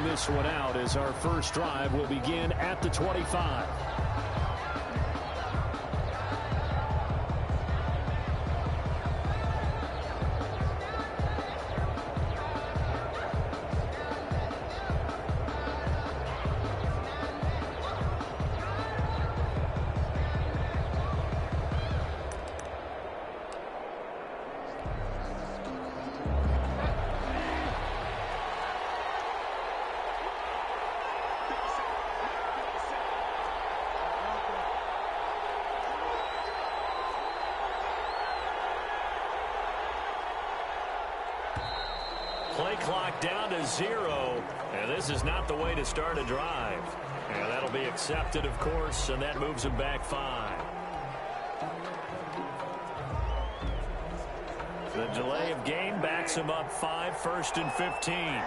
this one out as our first drive will begin at the 25. Play clock down to 0, and this is not the way to start a drive. And that'll be accepted, of course, and that moves him back 5. The delay of game backs him up 5, 1st and 15.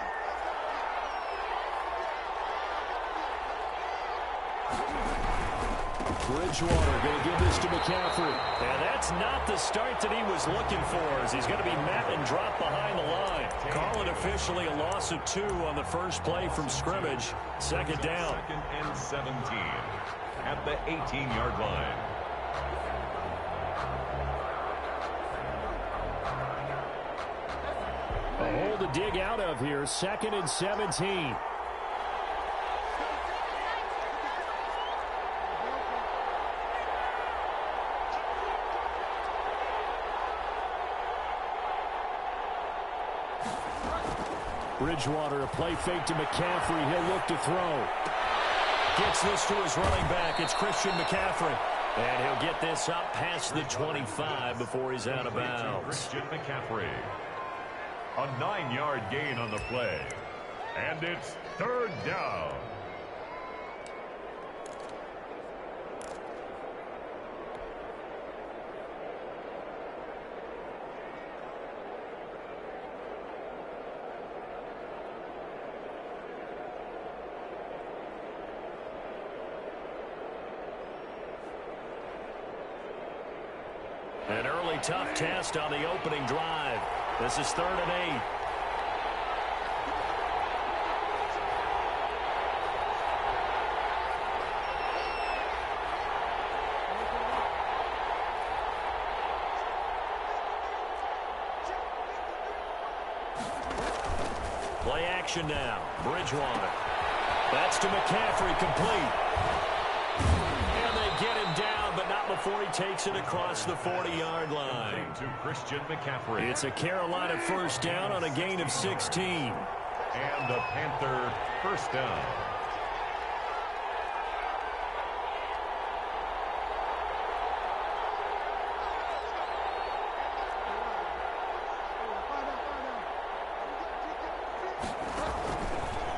Bridgewater going to give this to McCaffrey. And that's not the start that he was looking for, as he's going to be met and dropped behind the line. Call it officially a loss of 2 on the first play from scrimmage. Second down. 2nd and 17 at the 18-yard line. A hole to dig out of here. 2nd and 17. Bridgewater, a play fake to McCaffrey. He'll look to throw. Gets this to his running back. It's Christian McCaffrey. And he'll get this up past the 25 before he's out of bounds. Christian McCaffrey. A 9-yard gain on the play. And it's 3rd down. An early tough test on the opening drive. This is 3rd and 8. Play action now. Bridgewater. That's to McCaffrey, complete. And they get him down, but not before he takes it across the 40-yard line. To Christian McCaffrey. It's a Carolina first down on a gain of 16. And a Panther first down.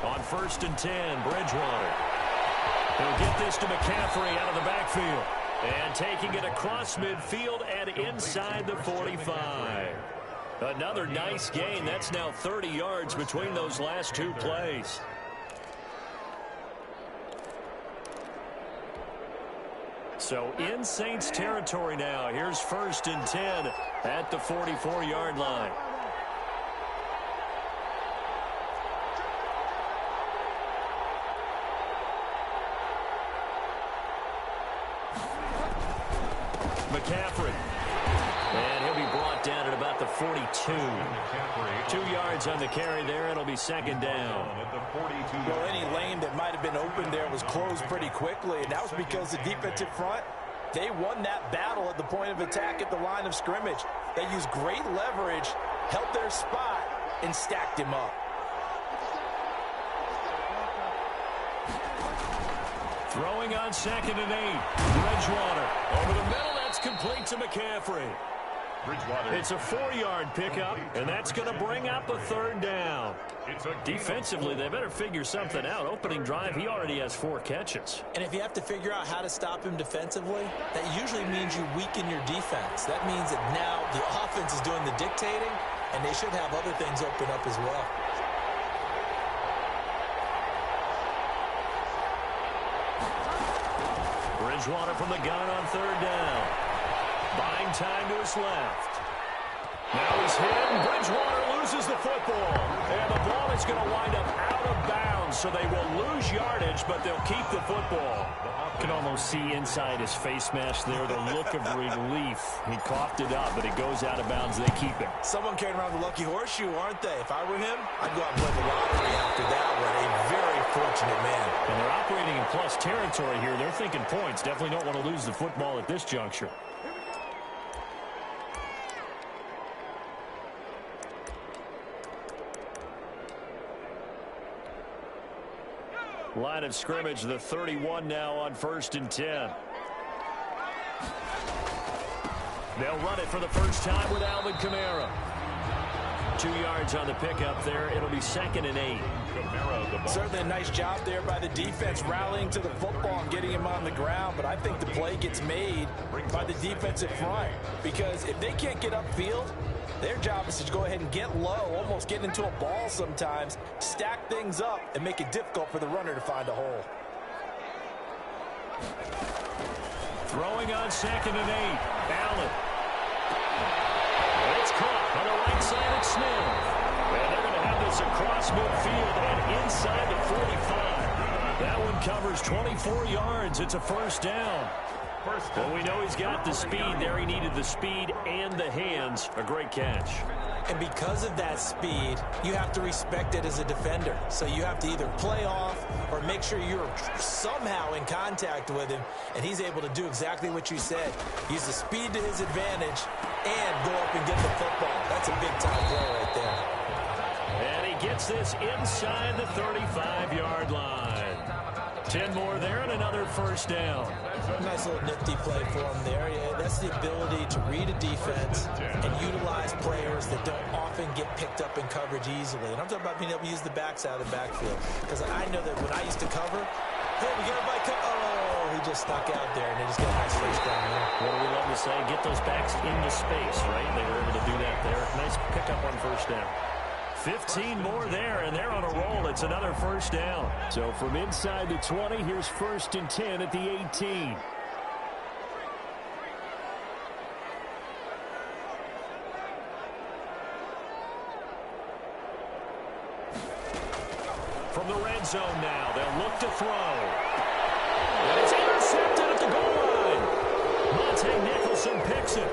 On 1st and 10, Bridgewater. He'll get this to McCaffrey out of the backfield. And taking it across midfield and inside the 45. Another nice gain. That's now 30 yards between those last 2 plays. So in Saints territory now. Here's 1st and 10 at the 44-yard line. McCaffrey. And he'll be brought down at about the 42. 2 yards on the carry there. It'll be 2nd down. Well, any lane that might have been open there was closed pretty quickly, and that was because the defensive front, they won that battle at the point of attack at the line of scrimmage. They used great leverage, held their spot, and stacked him up. Throwing on 2nd and 8. Bridgewater over the middle. That's complete to McCaffrey. Bridgewater. It's a 4-yard pickup, and that's going to bring up a 3rd down. Defensively, they better figure something out. Opening drive, he already has 4 catches. And if you have to figure out how to stop him defensively, that usually means you weaken your defense. That means that now the offense is doing the dictating, and they should have other things open up as well. Bridgewater from the gun on 3rd down. Buying time to his left. Now he's hit, and Bridgewater loses the football. And the ball is going to wind up out of bounds so they will lose yardage, but they'll keep the football. You can almost see inside his face mask there the look of relief. He coughed it up, but it goes out of bounds. They keep it. Someone carrying around the lucky horseshoe, aren't they? If I were him, I'd go out and play the lottery after that one. A very fortunate man. And they're operating in plus territory here. They're thinking points. Definitely don't want to lose the football at this juncture. Line of scrimmage, the 31 now on 1st and 10. They'll run it for the first time with Alvin Kamara. 2 yards on the pickup there. It'll be 2nd and 8. Certainly a nice job there by the defense rallying to the football and getting him on the ground, but I think the play gets made by the defensive front, because if they can't get upfield, their job is to go ahead and get low, almost get into a ball sometimes, stack things up, and make it difficult for the runner to find a hole. Throwing on 2nd and 8. Allen. It's caught on the right side of Smith. And they're going to have this across midfield and inside the 45. That one covers 24 yards. It's a first down. Well, we know he's got the speed there. He needed the speed and the hands. A great catch. And because of that speed, you have to respect it as a defender. So you have to either play off or make sure you're somehow in contact with him, and he's able to do exactly what you said. Use the speed to his advantage and go up and get the football. That's a big-time play right there. And he gets this inside the 35-yard line. 10 more there and another first down. Nice little nifty play for him there. Yeah, that's the ability to read a defense and utilize players that don't often get picked up in coverage easily. And I'm talking about being able to use the backs out of the backfield. Because I know that when I used to cover, hey, we got everybody oh, he just stuck out there, and they just get a nice first down there. What do we love to say? Get those backs into space, right? They were able to do that there. Nice pickup on first down. 15 more there, and they're on a roll. It's another first down. So from inside the 20, here's 1st and 10 at the 18. From the red zone now, they'll look to throw. And it's intercepted at the goal line. Monte Nicholson picks it.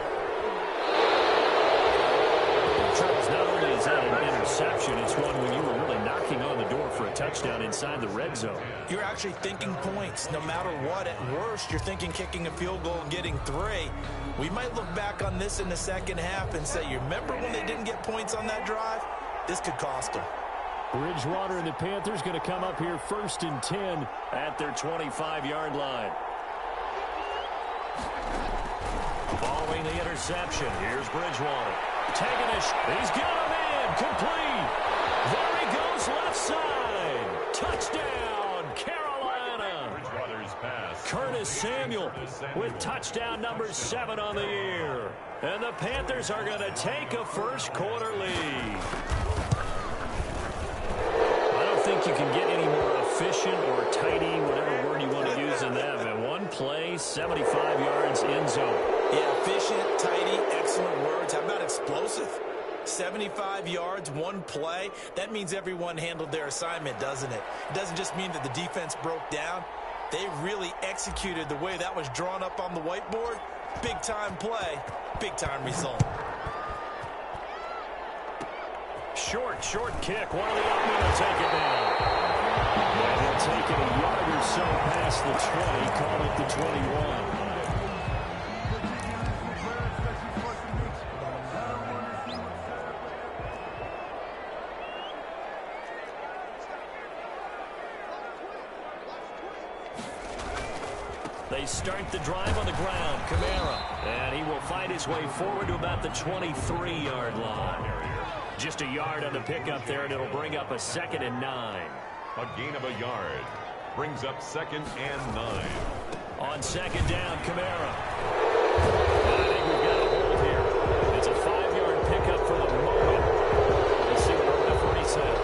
Charles, not only is that an interception, it's one when you were really knocking on the door for a touchdown inside the red zone. You're actually thinking points. No matter what, at worst, you're thinking kicking a field goal and getting 3. We might look back on this in the second half and say, you remember when they didn't get points on that drive? This could cost them. Bridgewater and the Panthers going to come up here 1st and 10 at their 25-yard line. Following the interception, here's Bridgewater. Taking he's got him in, complete. There he goes, left side. Touchdown, Carolina. Bridgewater's pass. Curtis Samuel with touchdown number 7 on the year. And the Panthers are going to take a first quarter lead. I don't think you can get any more efficient or tidy, whatever word you want to use in that. And one play, 75 yards in zone. Yeah, efficient, tidy, excellent words. How about explosive? 75 yards, one play. That means everyone handled their assignment, doesn't it? It doesn't just mean that the defense broke down. They really executed the way that was drawn up on the whiteboard. Big-time play, big-time result. Short kick. One of the open will take it down. And he'll take it a yard or so past the 20, call it the 21. They start the drive on the ground. Kamara. And he will find his way forward to about the 23-yard line. Just a yard on the pickup there, and it'll bring up a 2nd and 9. A gain of a yard. Brings up 2nd and 9. On 2nd down, Kamara. And I think we've got a hold here. It's a 5-yard pickup for the moment. Let's see what the referee said.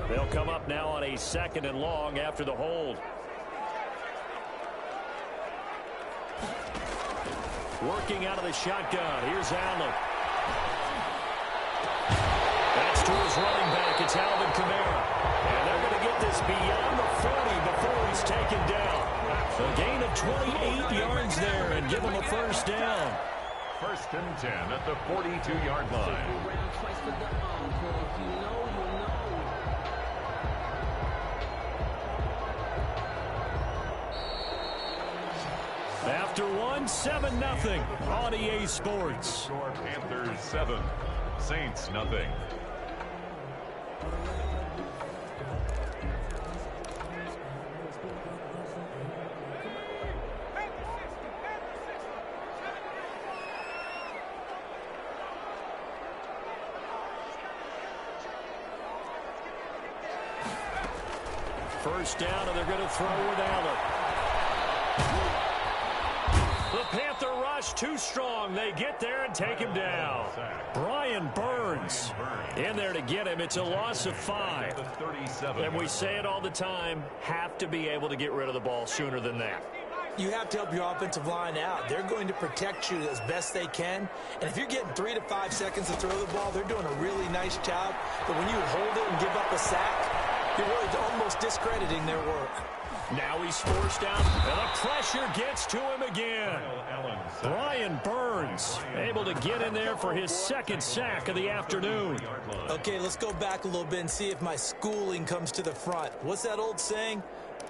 They'll come up now on a 2nd and long after the hold. Working out of the shotgun. Here's Allen. That's to his running back. It's Alvin Kamara. And they're going to get this beyond the 40 before he's taken down. A gain of 28 yards there and give him a first down. First and 10 at the 42-yard line. After one, 7-0 on EA Sports. Score Panthers 7, Saints nothing. First down, and they're going to throw with Allen. The Panther rush too strong. They get there and take him down. Brian Burns in there to get him. It's a loss of 5. And we say it all the time, have to be able to get rid of the ball sooner than that. You have to help your offensive line out. They're going to protect you as best they can. And if you're getting 3 to 5 seconds to throw the ball, they're doing a really nice job. But when you hold it and give up a sack, you're really almost discrediting their work. Now he's forced out, and the pressure gets to him again. Brian Burns able to get in there for his second sack of the afternoon. Okay, let's go back a little bit and see if my schooling comes to the front. What's that old saying?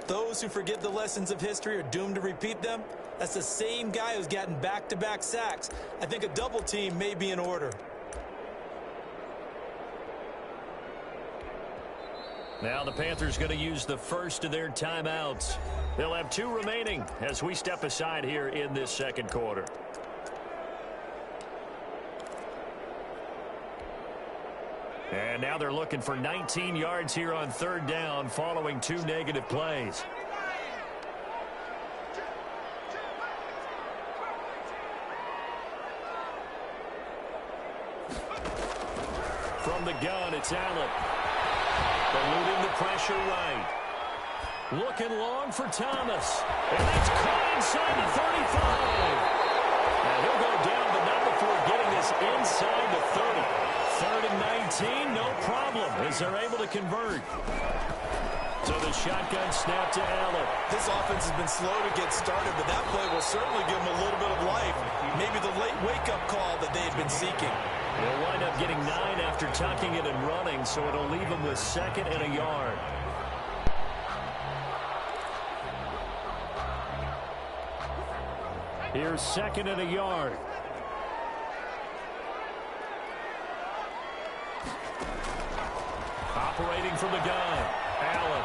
Those who forget the lessons of history are doomed to repeat them. That's the same guy who's gotten back-to-back sacks. I think a double team may be in order. Now the Panthers going to use the first of their timeouts. They'll have 2 remaining as we step aside here in this second quarter. And now they're looking for 19 yards here on third down following 2 negative plays. From the gun, it's Allen. Eluding the pressure right. Looking long for Thomas. And that's caught inside the 35. Now he'll go down, but not before getting this inside the 30. 3rd and 19, no problem, as they're able to convert. So the shotgun snap to Allen. This offense has been slow to get started, but that play will certainly give them a little bit of life. Maybe the late wake-up call that they had been seeking. They'll wind up getting 9 after tucking it and running, so it'll leave them with 2nd and a yard. Here's 2nd and a yard. Operating from the gun. Allen.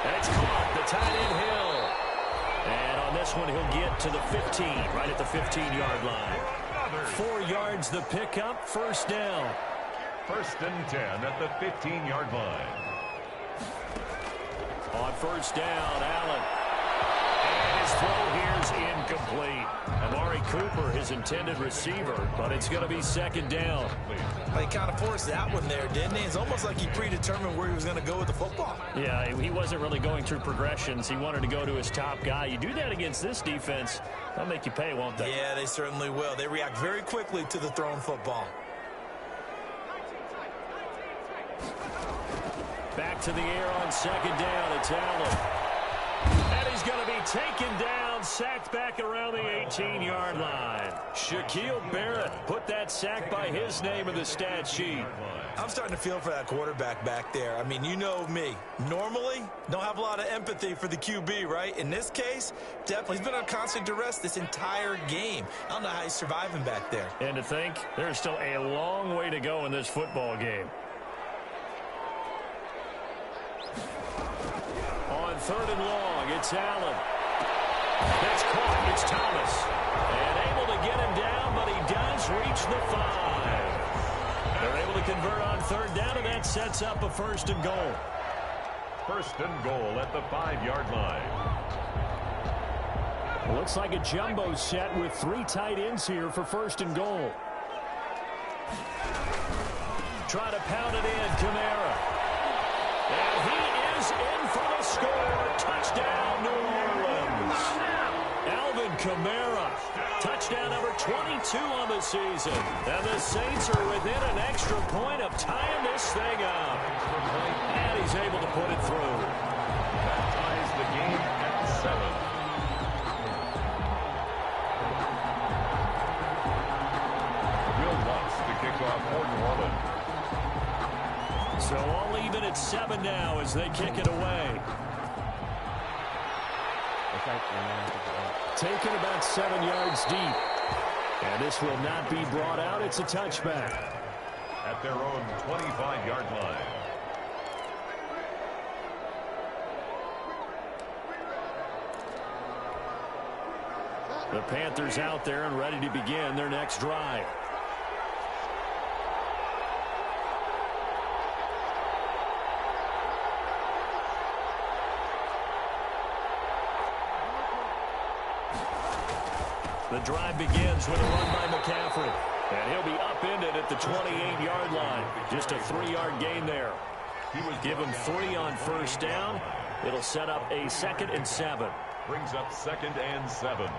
That's caught. The tight end Hill. And on this one, he'll get to the 15, right at the 15-yard line. 4 yards the pickup, first down. First and 10 at the 15-yard line. On first down, Allen. And his throw here's incomplete. Amari Cooper, his intended receiver, but it's going to be 2nd down. He kind of forced that one there, didn't he? It's almost like he predetermined where he was going to go with the football. Yeah, he wasn't really going through progressions. He wanted to go to his top guy. You do that against this defense, they'll make you pay, won't they? Yeah, they certainly will. They react very quickly to the thrown football. Back to the air on 2nd down. It's Allen. And he's going to be taken down, sacked back around the 18-yard line. Shaquille Barrett put that sack by his name in the stat sheet. I'm starting to feel for that quarterback back there. I mean, you know me. Normally, don't have a lot of empathy for the QB, right? In this case, definitely. He's been on constant duress this entire game. I don't know how he's surviving back there. And to think, there's still a long way to go in this football game. On 3rd and long, it's Allen. That's caught. It's Thomas. And able to get him down, but he does reach the 5. They're able to convert on 3rd down, and that sets up a 1st and goal. 1st and goal at the 5-yard line. Looks like a jumbo set with 3 tight ends here for 1st and goal. Try to pound it in, Kamara. And he is in for the score. Touchdown, New Orleans. Alvin Kamara Touchdown number 22 on the season. And the Saints are within an extra point of tying this thing up. And he's able to put it through. That ties the game at 7. So all even at 7 now as they kick it away. Taken about 7 yards deep. And this will not be brought out. It's a touchback. At their own 25-yard line. The Panthers out there and ready to begin their next drive. The drive begins with a run by McCaffrey. And he'll be upended at the 28-yard line. Just a 3-yard gain there. Give him 3 on first down. It'll set up a 2nd and 7. Brings up 2nd and 7.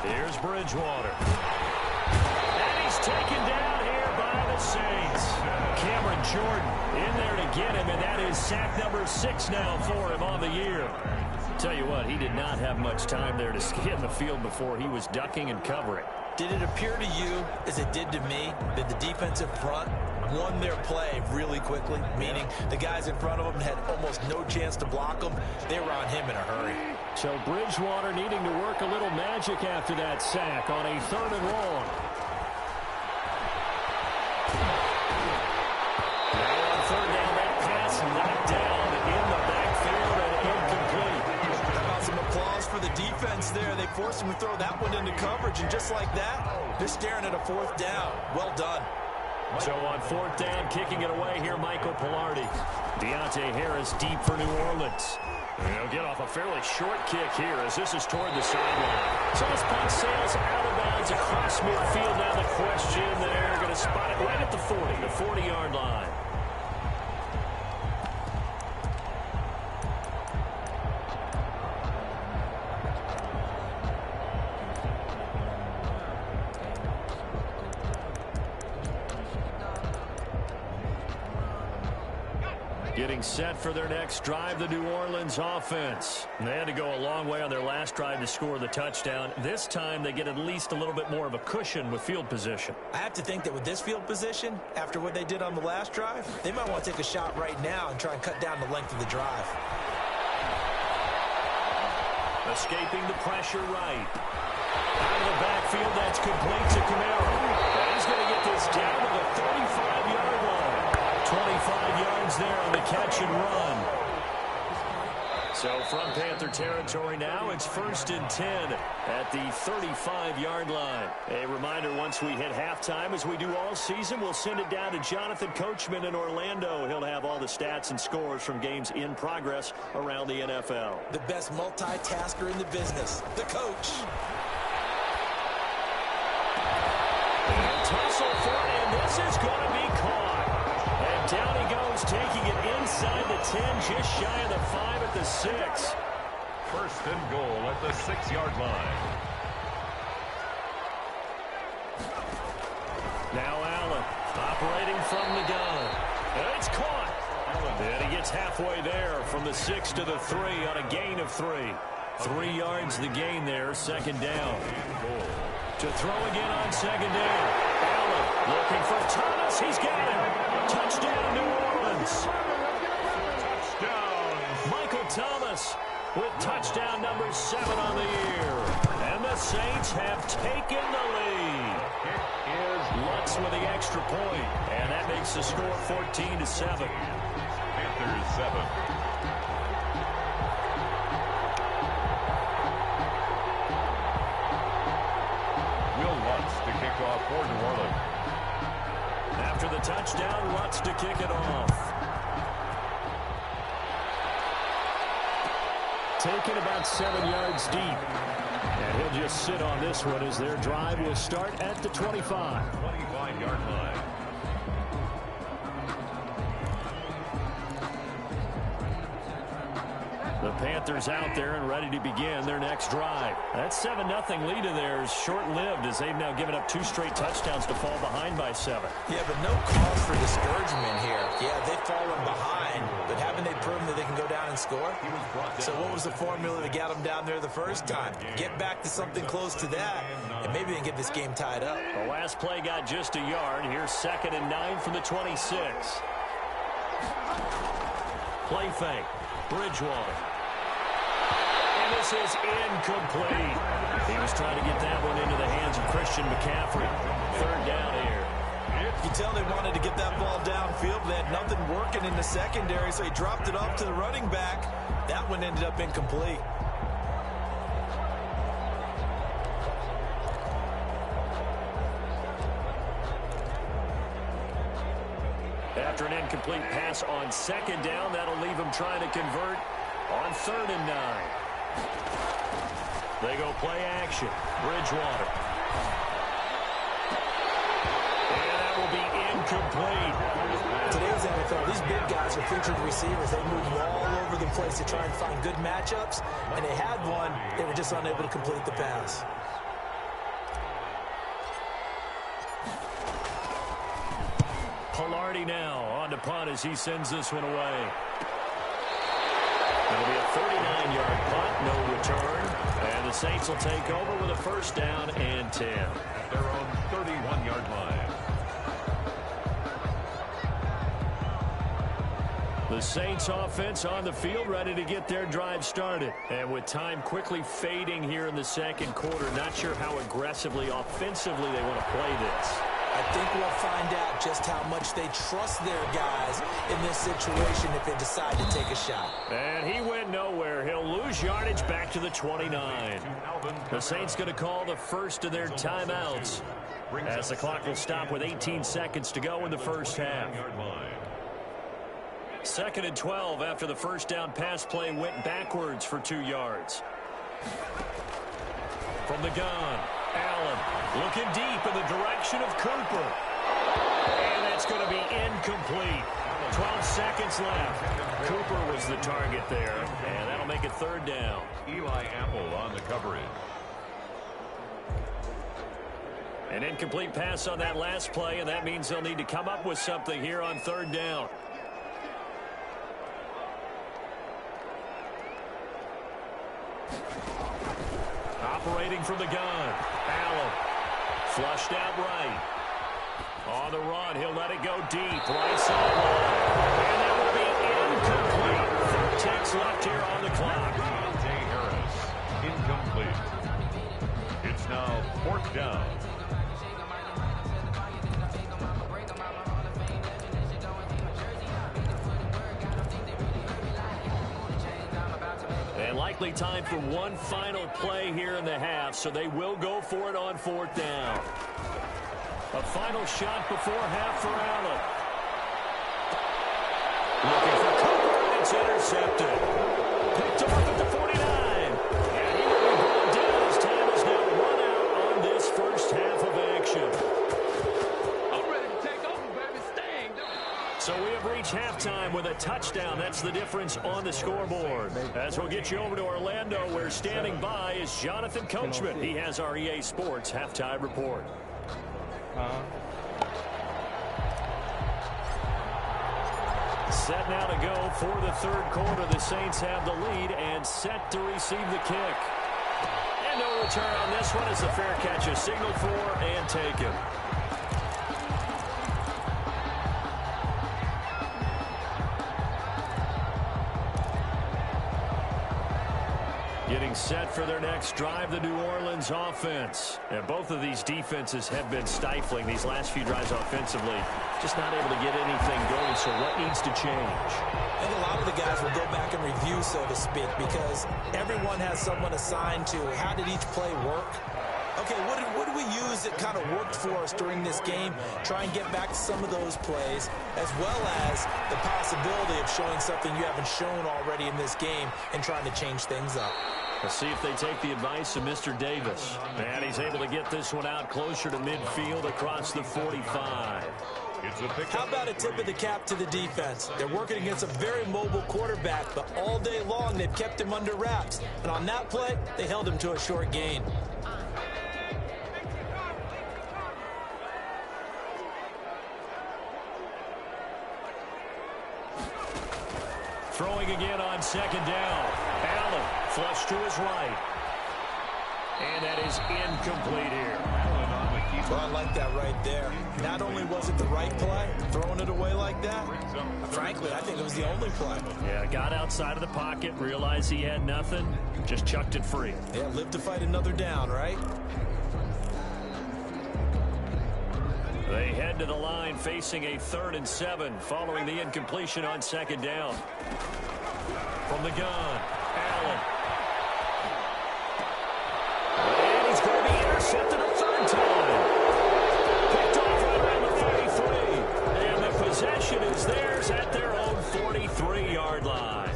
Here's Bridgewater. And he's taken down here by the Saints. Cameron Jordan in there to get him, and that is sack number 6 now for him on the year. Tell you what, he did not have much time there to scan the field before he was ducking and covering. Did it appear to you, as it did to me, that the defensive front won their play really quickly? Meaning the guys in front of them had almost no chance to block them. They were on him in a hurry. So Bridgewater needing to work a little magic after that sack on a 3rd and long. Now on 3rd down, that pass knocked down in the backfield and incomplete. How about some applause for the defense there? They forced him to throw that one into coverage, and just like that, they're staring at a 4th down. Well done. So on 4th down, kicking it away here, Michael Pilardi. Deontay Harris deep for New Orleans. And he'll get off a fairly short kick here as this is toward the sideline. So this punt sails out of bounds across midfield. Now the question, they're going to spot it right at the 40, the 40-yard line. Getting set for their next drive, the New Orleans offense. And they had to go a long way on their last drive to score the touchdown. This time they get at least a little bit more of a cushion with field position. I have to think that with this field position, after what they did on the last drive, they might want to take a shot right now and try and cut down the length of the drive. Escaping the pressure right. Out of the backfield, that's complete to Camaro. And he's going to get this down to the 35-yard line. 25 yards there on the catch and run. So from Panther territory now, it's 1st and 10 at the 35-yard line. A reminder, once we hit halftime, as we do all season, we'll send it down to Jonathan Coachman in Orlando. He'll have all the stats and scores from games in progress around the NFL. The best multitasker in the business, the coach. And tussle for it, and this is going to be caught. And down he goes, taking it inside the 10, just shy of the 5 at the 6. 1st and goal at the 6-yard line. Now Allen operating from the gun. And it's caught. And he gets halfway there from the 6 to the 3 on a gain of 3. 3 yards the gain there, 2nd down. To throw again on 2nd down. Allen looking for Thomas. He's got him. Touchdown, New Orleans. Touchdown. Michael Thomas with touchdown number 7 on the year. And the Saints have taken the lead. It is Lutz with the extra point. And that makes the score 14-7. Panthers 7. To kick off for New Orleans. After the touchdown, Lutz to kick it off. Taken about 7 yards deep. And he'll just sit on this one as their drive will start at the 25. 25-yard line. The Panthers out there and ready to begin their next drive. That 7-0 lead of theirs short-lived as they've now given up 2 straight touchdowns to fall behind by 7. Yeah, but no cause for discouragement here. Yeah, they've fallen behind, but haven't they proven that they can go down and score? So what was the formula that got them down there the first time? Get back to something close to that, and maybe they can get this game tied up. The last play got just a yard. Here's 2nd and 9 from the 26. Play fake. Bridgewater. And this is incomplete. He was trying to get that one into the hands of Christian McCaffrey. 3rd down here. You can tell they wanted to get that ball downfield. They had nothing working in the secondary, so he dropped it off to the running back. That one ended up incomplete. After an incomplete pass on 2nd down, that'll leave him trying to convert on 3rd and 9. They go play action. Bridgewater. And that will be incomplete. Today's NFL, these big guys are featured receivers. They move all over the place to try and find good matchups, and they had one. They were just unable to complete the pass. Pilardi now on to punt as he sends this one away. It'll be a 39-yard punt, no return. And the Saints will take over with a 1st down and 10. Their own 31-yard line. The Saints offense on the field ready to get their drive started. And with time quickly fading here in the 2nd quarter, not sure how aggressively offensively they want to play this. I think we'll find out just how much they trust their guys in this situation if they decide to take a shot. And he went nowhere. He'll lose yardage back to the 29. The Saints going to call the first of their timeouts as the clock will stop with 18 seconds to go in the first half. 2nd and 12 after the 1st down pass play went backwards for 2 yards. From the gun, Allen looking deep in the direction of Cooper. And that's going to be incomplete. 12 seconds left. Cooper was the target there, and that'll make it 3rd down. Eli Apple on the coverage. An incomplete pass on that last play, and that means they'll need to come up with something here on 3rd down. Operating from the gun, Allen. Flushed out right. On the run, he'll let it go deep. Right sideline. And that will be incomplete. 4 ticks left here on the clock. Deontay Harris, incomplete. It's now 4th down. And likely time for one final play here in the half, so they will go for it on 4th down. A final shot before half for Allen. Looking for Cooper, and it's intercepted. Picked off at the 49. And he will be brought down as time is now run out on this first half of action. I'm ready to take over, baby. Staying. So we have reached halftime with a touchdown. That's the difference on the scoreboard. As we'll get you over to Orlando, where standing by is Jonathan Coachman. He has our EA Sports halftime report. Set now to go for the 3rd quarter. The Saints have the lead and set to receive the kick. And no return on this one as the fair catch is signaled for and taken. Getting set for their next drive, the New Orleans offense. And both of these defenses have been stifling these last few drives offensively. Just not able to get anything going, so what needs to change? I think a lot of the guys will go back and review, so to speak, because everyone has someone assigned to how did each play work. Okay, what did we use that kind of worked for us during this game? Try and get back to some of those plays, as well as the possibility of showing something you haven't shown already in this game and trying to change things up. Let's see if they take the advice of Mr. Davis. And he's able to get this one out closer to midfield across the 45. How about a tip of the cap to the defense? They're working against a very mobile quarterback, but all day long they've kept him under wraps. And on that play, they held him to a short gain. Throwing again on second down. Allen flush to his right. And that is incomplete here. Well, I like that right there. Not only was it the right play, throwing it away like that, frankly, I think it was the only play. Yeah, got outside of the pocket, realized he had nothing, just chucked it free. Yeah, live to fight another down, right? They head to the line facing a 3rd and 7 following the incompletion on second down. From the gun, Allen. And he's going to be intercepted a 3rd time. Picked off right around the 33. And the possession is theirs at their own 43-yard line.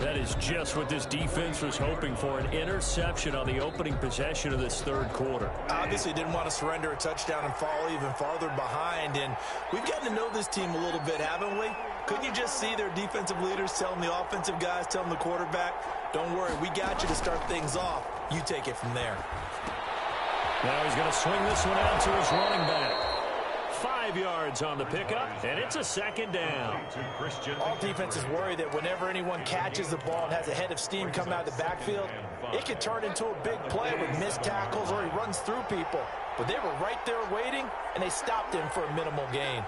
That is just what this defense was hoping for, an interception on the opening possession of this 3rd quarter. Obviously didn't want to surrender a touchdown and fall even farther behind, and we've gotten to know this team a little bit, haven't we? Couldn't you just see their defensive leaders telling the offensive guys, telling the quarterback, don't worry, we got you to start things off. You take it from there. Now he's going to swing this one out to his running back. 5 yards on the pickup, and it's a 2nd down. All defenses worry that whenever anyone catches the ball and has a head of steam coming out of the backfield, it could turn into a big play with missed tackles or he runs through people. But they were right there waiting, and they stopped him for a minimal gain.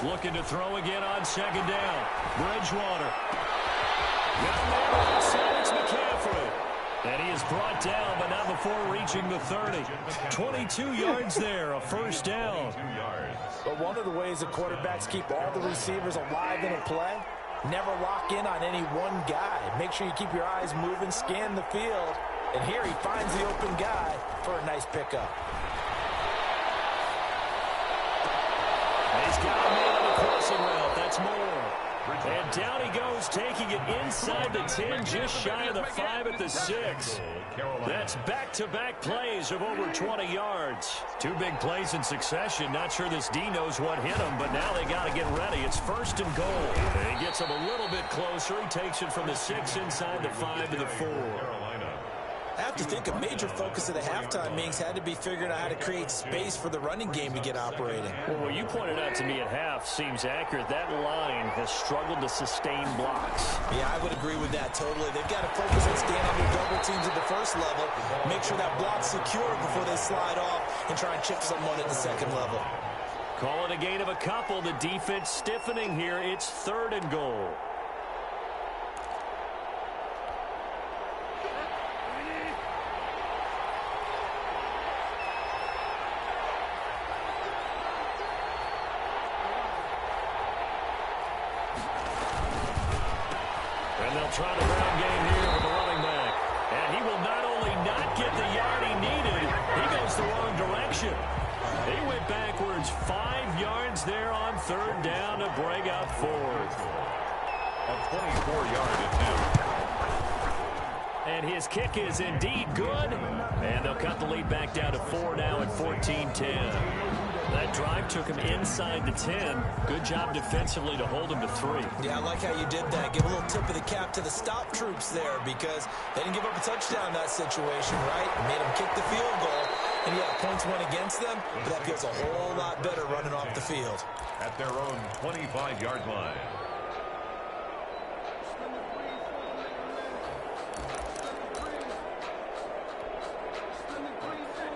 Looking to throw again on second down. Bridgewater. Down there outside, it's McCaffrey. And he is brought down, but not before reaching the 30. 22 yards there, a 1st down. But one of the ways the quarterbacks keep all the receivers alive in a play, never lock in on any one guy. Make sure you keep your eyes moving, scan the field. And here he finds the open guy for a nice pickup. He's got a man on the crossing route. That's more. And down he goes, taking it inside the 10, just shy of the 5 at the 6. That's back-to-back plays of over 20 yards. 2 big plays in succession. Not sure this D knows what hit him, but now they got to get ready. It's 1st and goal. And he gets him a little bit closer. He takes it from the 6 inside the 5 to the 4. I have to think a major focus of the halftime meetings had to be figuring out how to create space for the running game to get operating. Well, what you pointed out to me at half seems accurate. That line has struggled to sustain blocks. Yeah, I would agree with that totally. They've got to focus on staying under double teams at the 1st level, make sure that block's secure before they slide off and try and chip someone at the 2nd level. Call it a gain of a couple. The defense stiffening here. It's 3rd and goal. Try the ground game here with the running back. And he will not only not get the yard he needed, he goes the wrong direction. He went backwards 5 yards there on 3rd down to bring up 4th. A 24-yard attempt. And his kick is indeed good. And they'll cut the lead back down to 4 now at 14-10. That drive took him inside the 10. Good job defensively to hold him to 3. Yeah, I like how you did that. Give a little tip of the cap to the stop troops there because they didn't give up a touchdown in that situation, right? Made them kick the field goal. And yeah, points went against them, but that feels a whole lot better running off the field. At their own 25-yard line.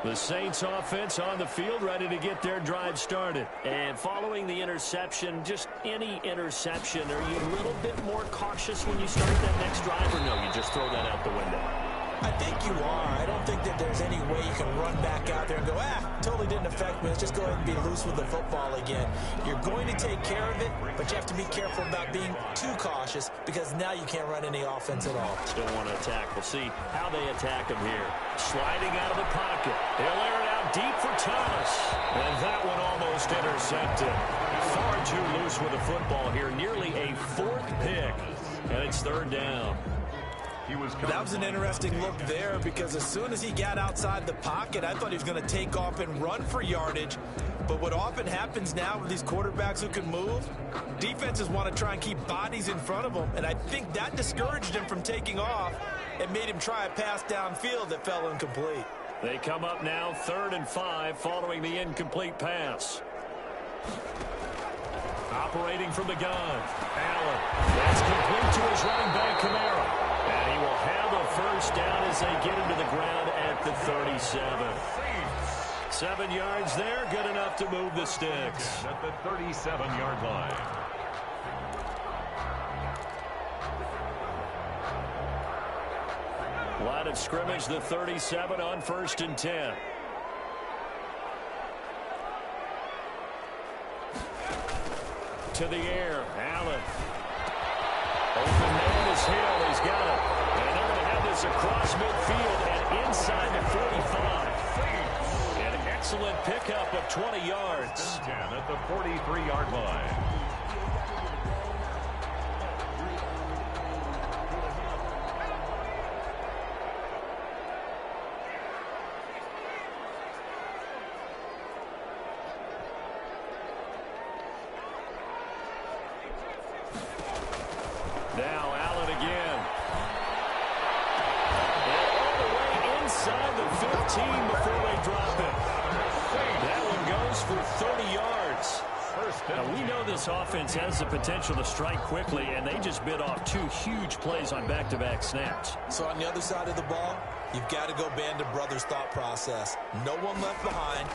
The Saints offense on the field, ready to get their drive started. And following the interception, just any interception, are you a little bit more cautious when you start that next drive, or no, you just throw that out the window? I think you are. I don't think that there's any way you can run back out there and go, totally didn't effect, but let's just go ahead and be loose with the football again. You're going to take care of it, but you have to be careful about being too cautious because now you can't run any offense at all. Still want to attack. We'll see how they attack him here. Sliding out of the pocket. They'll air it out deep for Thomas. And that one almost intercepted. Far too loose with the football here. Nearly a fourth pick. And it's third down. That was an interesting look there because as soon as he got outside the pocket, I thought he was going to take off and run for yardage. But what often happens now with these quarterbacks who can move, defenses want to try and keep bodies in front of them. And I think that discouraged him from taking off and made him try a pass downfield that fell incomplete. They come up now 3rd and 5 following the incomplete pass. Operating from the gun. Allen. That's complete to his running back, Kamara. And he will have a first down as they get him to the ground at the 37. 7 yards there, good enough to move the sticks. At the 37-yard line. Line of scrimmage, the 37 on 1st and 10. To the air, Allen. Open man is Hill. He's got it. And they're going to have this across midfield and inside the 45. An excellent pickup of 20 yards. 10 at the 43-yard line. Now Allen again. And all the way inside the 15 before they drop it. That one goes for 30 yards. Now, we know this offense has the potential to strike quickly, and they just bit off 2 huge plays on back-to-back snaps. So on the other side of the ball, you've got to go Band of Brothers thought process. No one left behind.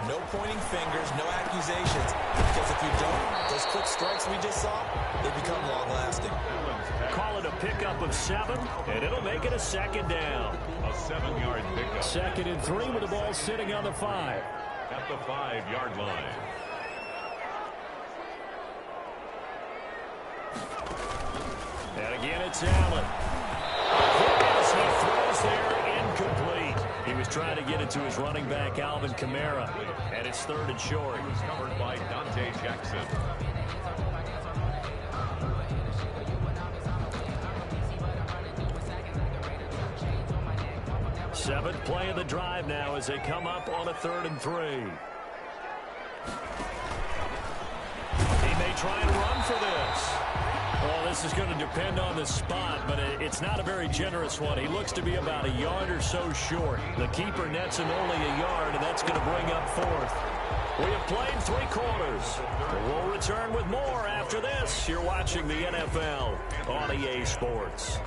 No pointing fingers, no accusations. Because if you don't, those quick strikes we just saw, they become long-lasting. Call it a pickup of 7, and it'll make it a 2nd down. A 7-yard pickup. 2nd and 3 with the ball sitting on the 5. At the 5-yard line. And again, it's Allen. As he throws there, incomplete. He was trying to get it to his running back, Alvin Kamara. And it's 3rd and short. It was covered by Dante Jackson. Seventh play of the drive now as they come up on a 3rd and 3. He may try and run for this. Well, this is going to depend on the spot, but it's not a very generous one. He looks to be about a yard or so short. The keeper nets him only a yard, and that's going to bring up 4th. We have played 3 quarters. We'll return with more after this. You're watching the NFL on EA Sports.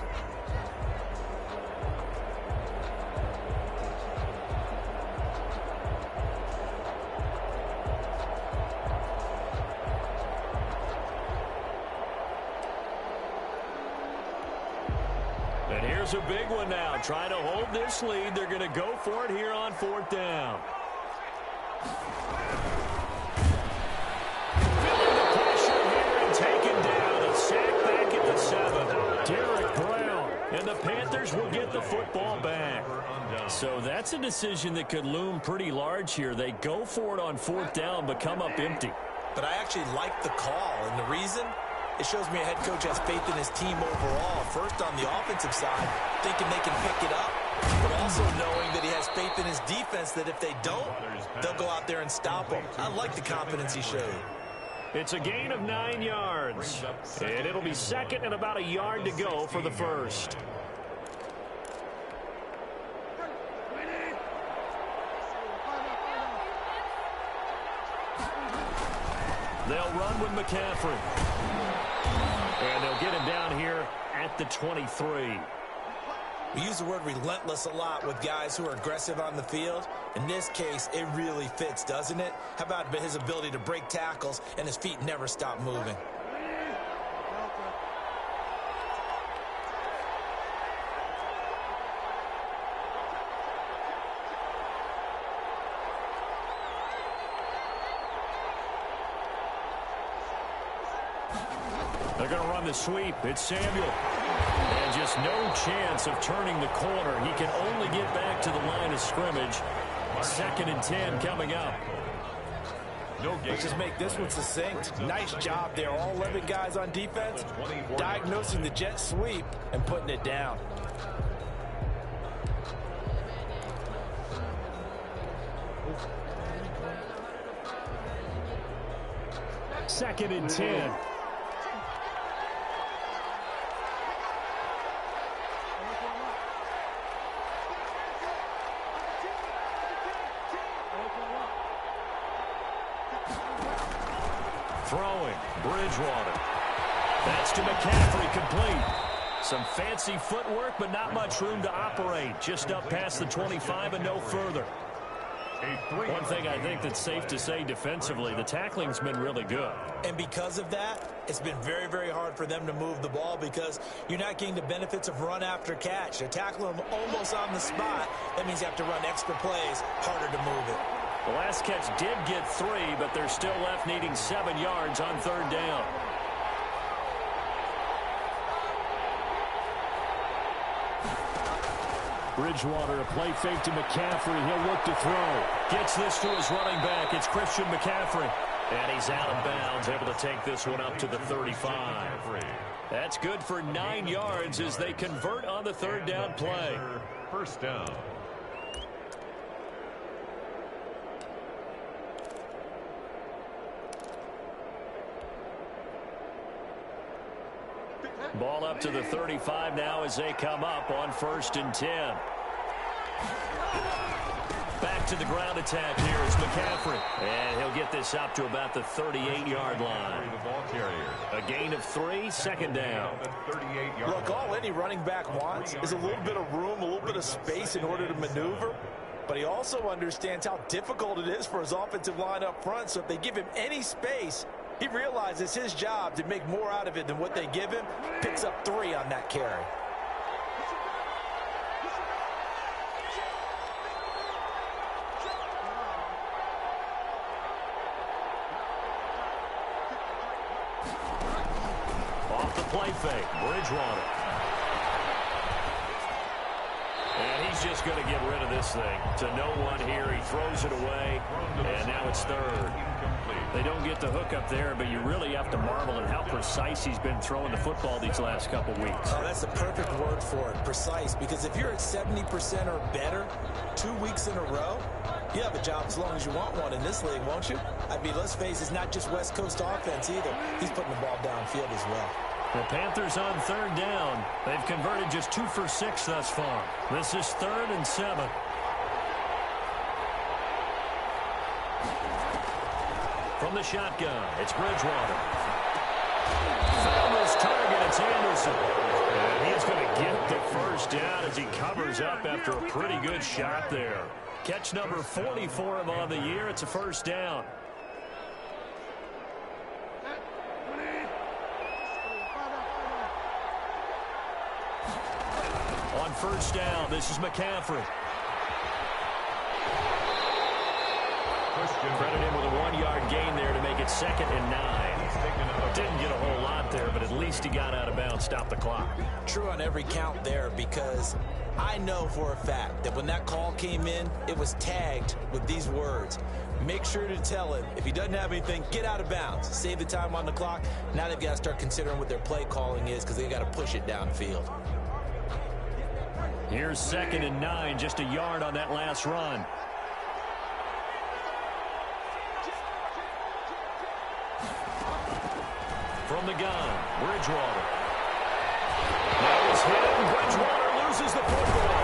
And here's a big one now. Trying to hold this lead. They're going to go for it here on 4th down. Feeling the pressure here and taken down. A sack back at the 7. Derek Brown. And the Panthers will get the football back. So that's a decision that could loom pretty large here. They go for it on 4th down, but come up empty. But I actually like the call, and the reason? It shows me a head coach has faith in his team overall. First, on the offensive side, thinking they can pick it up, but also knowing that he has faith in his defense that if they don't, they'll go out there and stop them. I like the confidence he showed. It's a gain of 9 yards, and it'll be 2nd and about a yard to go for the 1st. They'll run with McCaffrey. And they'll get him down here at the 23. We use the word relentless a lot with guys who are aggressive on the field. In this case, it really fits, doesn't it? How about his ability to break tackles and his feet never stop moving? They're going to run the sweep. It's Samuel. And just no chance of turning the corner. He can only get back to the line of scrimmage. 2nd and 10 coming up. Let's just make this one succinct. Nice job there. All 11 guys on defense diagnosing the jet sweep and putting it down. Second and 10. Throwing, Bridgewater. That's to McCaffrey, complete. Some fancy footwork, but not much room to operate. Just up past the 25 and no further. One thing I think that's safe to say defensively, the tackling's been really good. And because of that, it's been very, very hard for them to move the ball because you're not getting the benefits of run after catch. They're tackling them almost on the spot. That means you have to run extra plays, harder to move it. The last catch did get 3, but they're still left needing 7 yards on 3rd down. Bridgewater, a play fake to McCaffrey. He'll look to throw. Gets this to his running back. It's Christian McCaffrey. And he's out of bounds, able to take this one up to the 35. That's good for 9 yards as they convert on the 3rd down play. 1st down. Ball up to the 35 now as they come up on 1st and 10. Back to the ground attack here is McCaffrey. And he'll get this up to about the 38-yard line. A gain of 3, 2nd down. Look, all any running back wants is a little bit of room, a little bit of space in order to maneuver. But he also understands how difficult it is for his offensive line up front. So if they give him any space, he realizes his job to make more out of it than what they give him. Picks up 3 on that carry. Off the play fake, Bridgewater. And he's just going to get rid of this thing. To no one here, he throws it away, and now it's 3rd. They don't get the hook up there, but you really have to marvel at how precise he's been throwing the football these last couple weeks. Oh, that's the perfect word for it, precise, because if you're at 70% or better 2 weeks in a row, you have a job as long as you want one in this league, won't you? I mean, let's face it, it's not just West Coast offense either. He's putting the ball downfield as well. The Panthers on 3rd down. They've converted just 2 for 6 thus far. This is 3rd and 7. From the shotgun, it's Bridgewater. Found his target, it's Anderson. And he's going to get the 1st down as he covers up after a pretty good shot there. Catch number 44 of on the year. It's a 1st down. On 1st down, this is McCaffrey. Credit him with a 1-yard gain there to make it 2nd and 9. Didn't get a whole lot there, but at least he got out of bounds, stopped the clock. True on every count there, because I know for a fact that when that call came in, it was tagged with these words. Make sure to tell him, if he doesn't have anything, get out of bounds. Save the time on the clock. Now they've got to start considering what their play calling is because they've got to push it downfield. Here's 2nd and 9, just a yard on that last run. From the gun, Bridgewater. That was hit, and Bridgewater loses the football.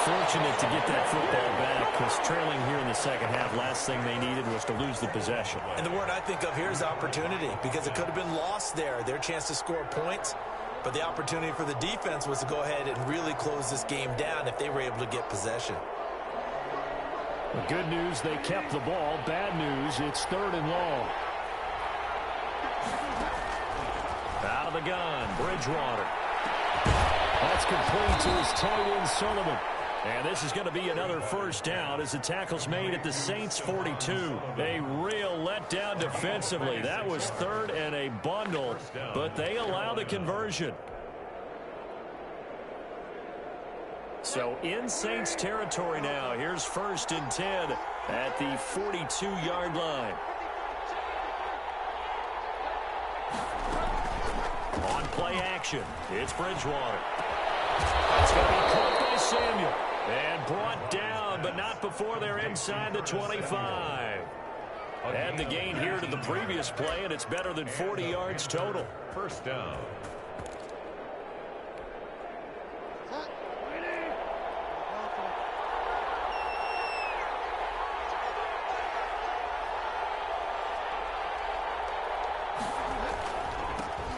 Fortunate to get that football back because trailing here in the 2nd half, last thing they needed was to lose the possession. And the word I think of here is opportunity because it could have been lost there, their chance to score points. But the opportunity for the defense was to go ahead and really close this game down if they were able to get possession. The good news, they kept the ball. Bad news, it's 3rd and long. Out of the gun, Bridgewater. That's complete to his tight end, Sullivan. And this is going to be another first down as the tackle's made at the Saints' 42. A real letdown defensively. That was third and a bundle, but they allow the conversion. So in Saints territory now. Here's 1st and 10 at the 42-yard line. On play action, it's Bridgewater. It's going to be caught by Samuel. And brought down, but not before they're inside the 25. Add the gain here to the previous play, and it's better than 40 yards total. First down.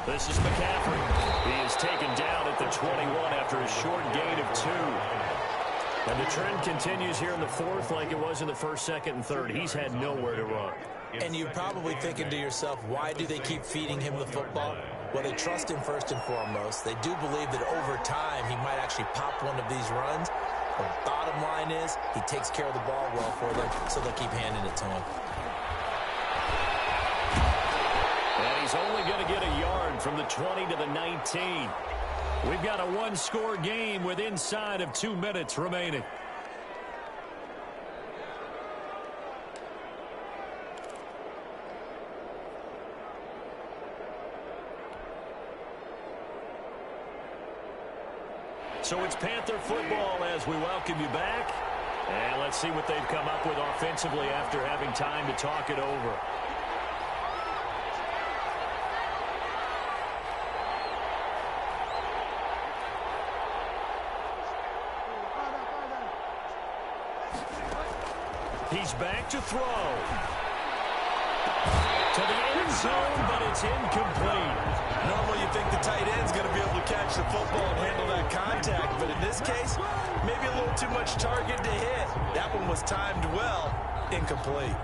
This is McCaffrey. He is taken down at the 21 after a short gain of 2. And the trend continues here in the 4th like it was in the 1st, 2nd, and 3rd. He's had nowhere to run. And you're probably thinking to yourself, why do they keep feeding him the football? Well, they trust him first and foremost. They do believe that over time he might actually pop one of these runs. The bottom line is he takes care of the ball well for them, so they'll keep handing it to him. And he's only going to get a yard from the 20 to the 19. We've got a one-score game with inside of 2 minutes remaining. So it's Panther football as we welcome you back. And let's see what they've come up with offensively after having time to talk it over. He's back to throw. To the end zone, but it's incomplete. Normally you think the tight end's going to be able to catch the football and handle that contact, but in this case, maybe a little too much target to hit. That one was timed well, incomplete.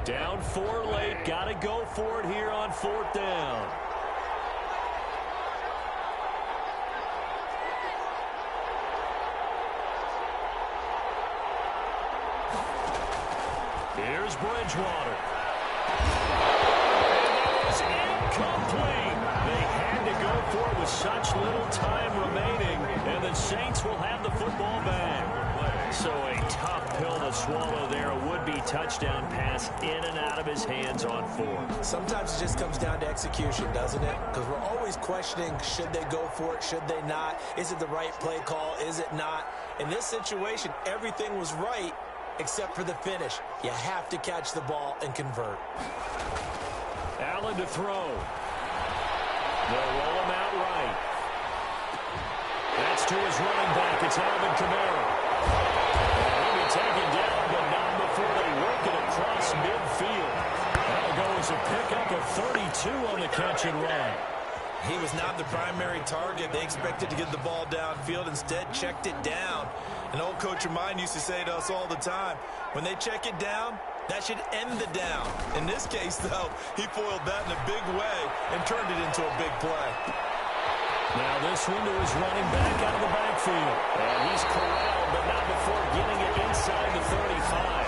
Down 4 late, got to go for it here on 4th down. Here's Bridgewater. And it is incomplete. They had to go for it with such little time remaining, and the Saints will have the football back. So a tough pill to swallow there. A would-be touchdown pass in and out of his hands on 4. Sometimes it just comes down to execution, doesn't it? Because we're always questioning, should they go for it, should they not? Is it the right play call, is it not? In this situation, everything was right except for the finish. You have to catch the ball and convert. Allen to throw. They'll roll him out right. That's to his running back. It's Alvin Kamara. He'll be taken down, but not before they work it across midfield. That'll go as a pickup of 32 on the catch and run. He was not the primary target. They expected to get the ball downfield. Instead, checked it down. An old coach of mine used to say to us all the time, when they check it down, that should end the down. In this case, though, he foiled that in a big way and turned it into a big play. Now this one to his running back out of the backfield. And he's corralled, but not before getting it inside the 35.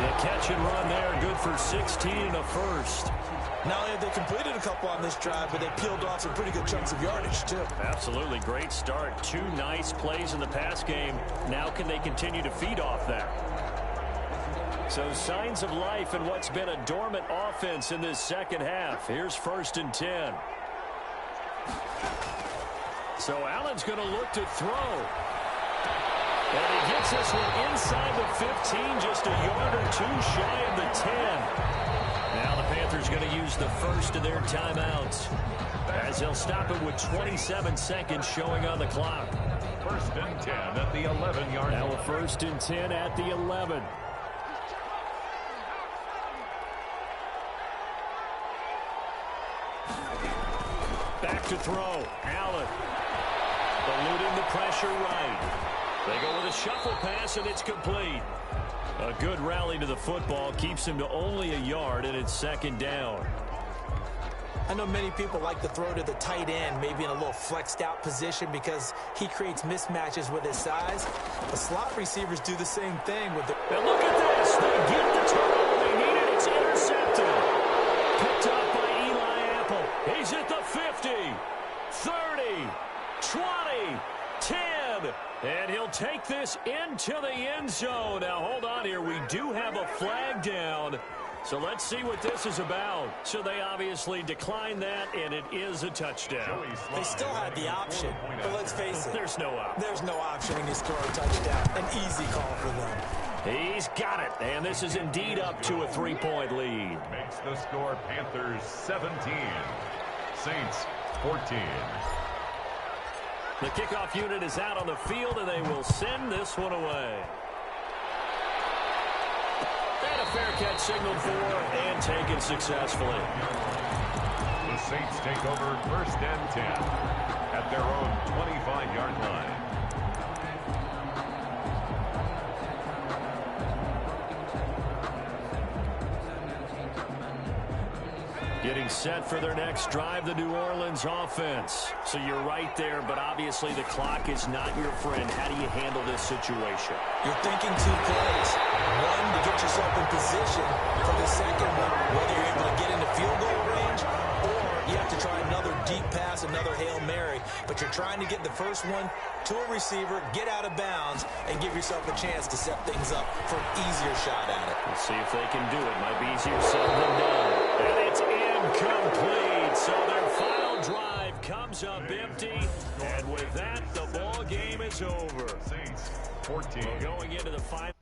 The catch and run there, good for 16 and a first. Not only have they completed a couple on this drive, but they peeled off some pretty good chunks of yardage, too. Absolutely great start. 2 nice plays in the pass game. Now can they continue to feed off that? So signs of life in what's been a dormant offense in this second half. Here's 1st and 10. So Allen's going to look to throw. And he gets this one inside the 15, just a yard or 2 shy of the 10. Now the Panthers going to use the first of their timeouts as they'll stop it with 27 seconds showing on the clock. 1st and 10 at the 11-yard line. Now a 1st and 10 at the 11. Back to throw. Allen eluding the pressure right. They go with a shuffle pass, and it's complete. A good rally to the football keeps him to only a yard, and it's second down. I know many people like to throw to the tight end, maybe in a little flexed out position because he creates mismatches with his size. The slot receivers do the same thing with the... And look at this. They get the turnover they needed. It's intercepted. Picked up by Eli Apple. He's at the 50, 30, 20, 10. And he'll take this into the end zone. Now, hold on here. We do have a flag down. So let's see what this is about. So they obviously declined that, and it is a touchdown. They still had the option, but let's face it. There's no option. There's no option when you score a touchdown. An easy call for them. He's got it, and this is indeed up to a 3-point lead. Makes the score Panthers 17, Saints 14. The kickoff unit is out on the field, and they will send this one away. And a fair catch signaled for and taken successfully. The Saints take over 1st and 10 at their own 25-yard line. Getting set for their next drive, the New Orleans offense. So you're right there, but obviously the clock is not your friend. How do you handle this situation? You're thinking 2 plays. One, to get yourself in position for the second one, whether you're able to get into field goal range or you have to try another deep pass, another Hail Mary. But you're trying to get the first one to a receiver, get out of bounds, and give yourself a chance to set things up for an easier shot at it. We'll see if they can do it. Might be easier said than done. And it's incomplete. So their final drive comes up empty. And with that, the ball game is over. Saints 14. Going into the final.